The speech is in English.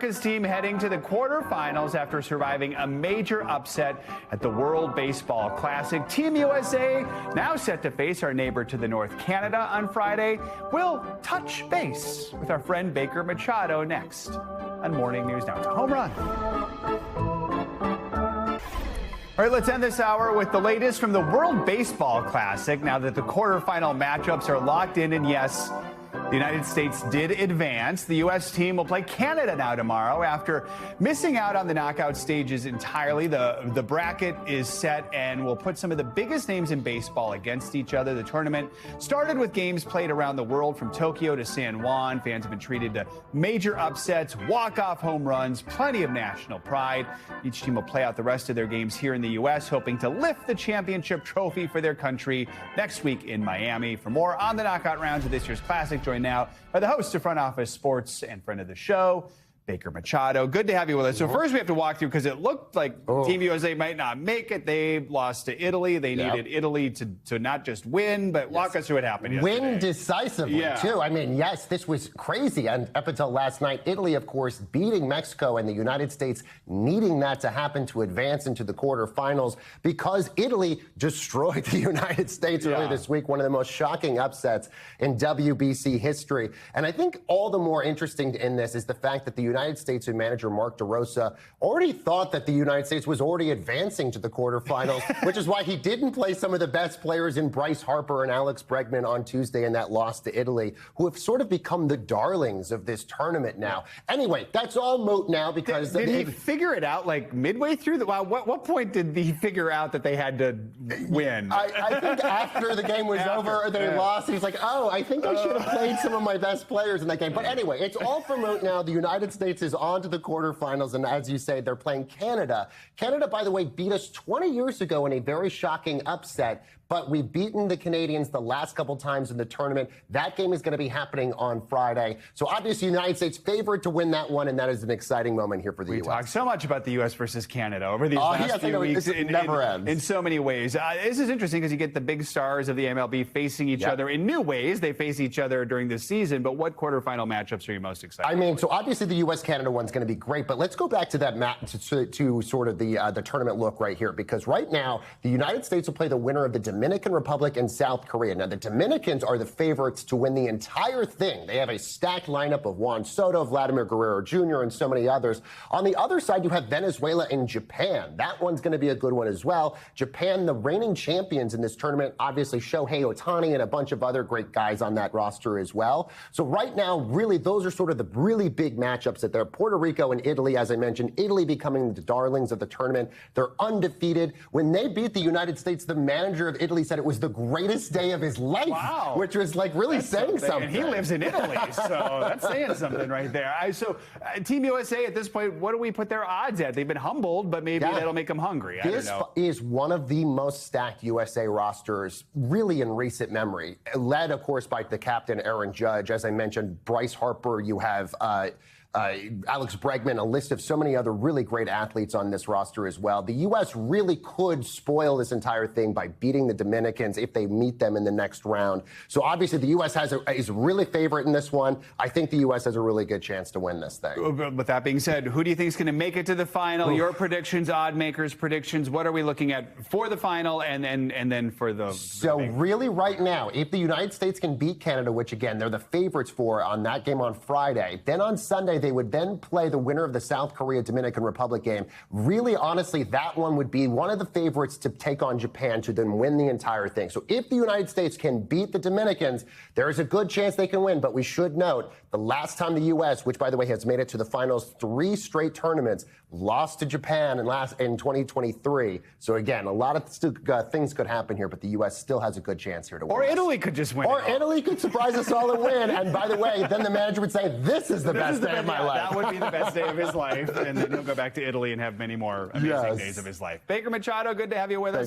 His team heading to the quarterfinals after surviving a major upset at the World Baseball Classic. Team USA now set to face our neighbor to the north, Canada, on Friday. We'll touch base with our friend Baker Machado next on Morning News Now. It's a home run. All right, let's end this hour with the latest from the World Baseball Classic. Now that the quarterfinal matchups are locked in, and yes, the United States did advance. The U.S. team will play Canada now tomorrow after missing out on the knockout stages entirely. The bracket is set and will put some of the biggest names in baseball against each other. The tournament started with games played around the world from Tokyo to San Juan. Fans have been treated to major upsets, walk-off home runs, plenty of national pride. Each team will play out the rest of their games here in the U.S., hoping to lift the championship trophy for their country next week in Miami. For more on the knockout rounds of this year's Classic, joined now by the host of Front Office Sports and friend of the show, Baker Machado. Good to have you with us. So first we have to walk through, because it looked like Team USA might not make it. They lost to Italy. They needed Italy to not just win, but walk us through what happened yesterday. Win decisively, too. I mean, yes, this was crazy. And up until last night, Italy, of course, beating Mexico, and the United States needing that to happen to advance into the quarterfinals, because Italy destroyed the United States earlier this week, one of the most shocking upsets in WBC history. And I think all the more interesting in this is the fact that the United States and manager Mark DeRosa already thought that the United States was already advancing to the quarterfinals, which is why he didn't play some of the best players in Bryce Harper and Alex Bregman on Tuesday in that loss to Italy, who have sort of become the darlings of this tournament now. Anyway, that's all moot now, because did he figure it out like midway through the what point did he figure out that they had to win? I think after the game was over, they lost. He's like, oh, I think I should have played some of my best players in that game. But anyway, it's all for moot now. The United States is on to the quarterfinals, and as you say, they're playing Canada. Canada, by the way, beat us 20 years ago in a very shocking upset, but we've beaten the Canadians the last couple times in the tournament. That game is going to be happening on Friday. So obviously, the United States favored to win that one, and that is an exciting moment here for the U.S. We talk so much about the U.S. versus Canada over these last few weeks. It never ends. In so many ways. This is interesting because you get the big stars of the MLB facing each other in new ways. They face each other during the season, but what quarterfinal matchups are you most excited about? I mean, so obviously the U.S.-Canada one's going to be great, but let's go back to that match, to sort of the tournament look right here, because right now the United States will play the winner of the Dominican Republic and South Korea. Now, the Dominicans are the favorites to win the entire thing. They have a stacked lineup of Juan Soto, Vladimir Guerrero Jr., and so many others. On the other side, you have Venezuela and Japan. That one's going to be a good one as well. Japan, the reigning champions in this tournament, obviously Shohei Ohtani and a bunch of other great guys on that roster as well. So right now, really, those are sort of the really big matchups that they're. Puerto Rico and Italy, as I mentioned, Italy becoming the darlings of the tournament. They're undefeated. When they beat the United States, the manager of Italy said it was the greatest day of his life, which was like really saying something. And he lives in Italy, so that's saying something right there. Team USA at this point, what do we put their odds at? They've been humbled, but maybe that'll make them hungry. I don't know. This is one of the most stacked USA rosters really in recent memory, led, of course, by the captain, Aaron Judge. As I mentioned, Bryce Harper, you have Alex Bregman, a list of so many other really great athletes on this roster as well. The U.S. really could spoil this entire thing by beating the Dominicans if they meet them in the next round. So obviously the U.S. is really favorite in this one. I think the U.S. has a really good chance to win this thing. With that being said, who do you think is going to make it to the final? Your predictions, odd makers predictions. What are we looking at for the final and then for the... So really right now, if the United States can beat Canada, which again, they're the favorites for on that game on Friday, then on Sunday, they would then play the winner of the South Korea-Dominican Republic game. Really, honestly, that one would be one of the favorites to take on Japan to then win the entire thing. So if the United States can beat the Dominicans, there is a good chance they can win. But we should note, the last time the U.S., which, by the way, has made it to the finals 3 straight tournaments, lost to Japan in 2023. So again, a lot of things could happen here, but the U.S. still has a good chance here to win. Or Italy could just win. Or Italy could surprise us all and win. And by the way, then the manager would say, this is the best day of my life. That would be the best day of his life, and then he'll go back to Italy and have many more amazing days of his life. Baker Machado, good to have you with us.